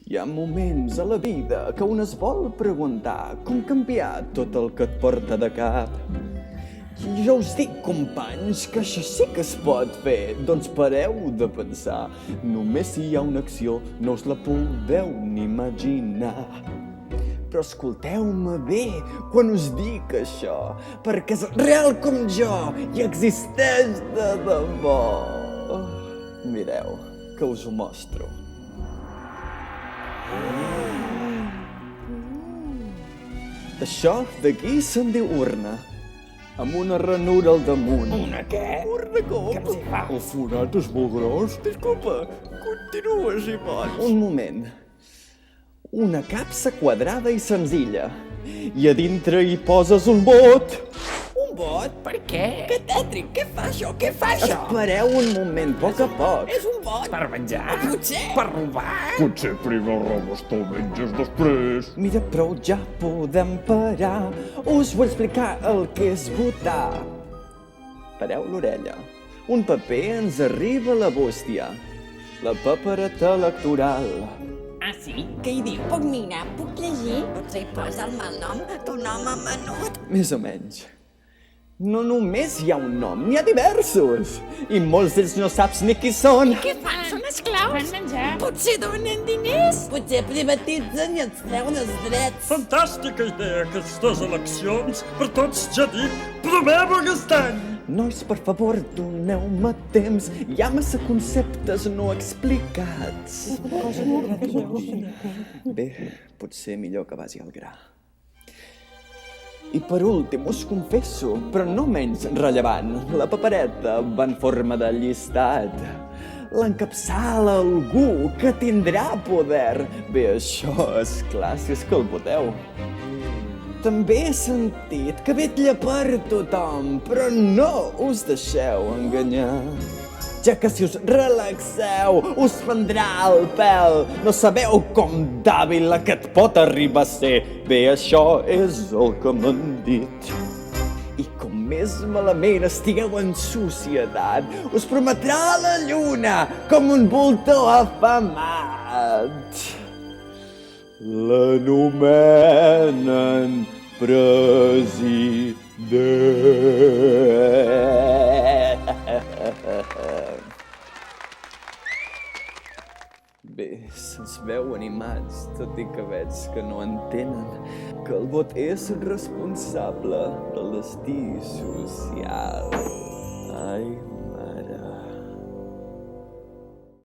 Hi ha moments a la vida que un es vol preguntar com canviar tot el que et porta de cap. Jo us dic, companys, que això sí que es pot fer. Doncs pareu de pensar. Només si hi ha una acció no us la podeu ni imaginar. Però escolteu-me bé quan us dic això, perquè és real com jo i existeix de debò. Mireu, que us ho mostro. Això d'aquí se'n diu urna, amb una ranura al damunt. Una què? Urna com? Què s'hi fa? El forat és molt gros. Disculpa, continua si vols. Un moment. Una capsa quadrada i senzilla. I a dintre hi poses un bot. Un bot? Per què? Que tètric, què fa això? Què fa això? Espereu un moment, a poc a poc. És un bot? Per menjar? O potser? Per robar? Potser primer robes te'l menges després. Mira, prou, ja podem parar. Us vull explicar el que és votar. Pareu l'orella. Un paper ens arriba a la bústia. La papereta electoral. Ah, sí? Què hi diu? Puc mirar, puc llegir? Potser hi posa el malnom d'un home menut. Més o menys. No només hi ha un nom, n'hi ha diversos. I molts d'ells no saps ni qui són. Què fan? Són esclaus? Fan menjar. Potser donen diners? Potser privatitzen i ens treuen els drets. Fantàstica idea, aquestes eleccions. Per tots ja dic, promevo aquest any. Nois, per favor, doneu-me temps. Hi ha massa conceptes no explicats. Bé, potser millor que vagi al gra. I per últim, us confesso, però no menys rellevant, la papereta va en forma de llistat. L'encapçala algú que tindrà poder. Bé, això és clar, si és que el voteu. També he sentit que vetlla per tothom, però no us deixeu enganyar. Ja que si us relaxeu, us prendrà el pèl. No sabeu com d'hàbil aquest pot arribar a ser. Bé, això és el que m'han dit. I com més malament estigueu en societat, us prometrà la lluna com un voltor afamat. L'anomenen president. Bé, se'ns veu animats, tot i que veig que no entenen que el vot és responsable del destí social. Ai,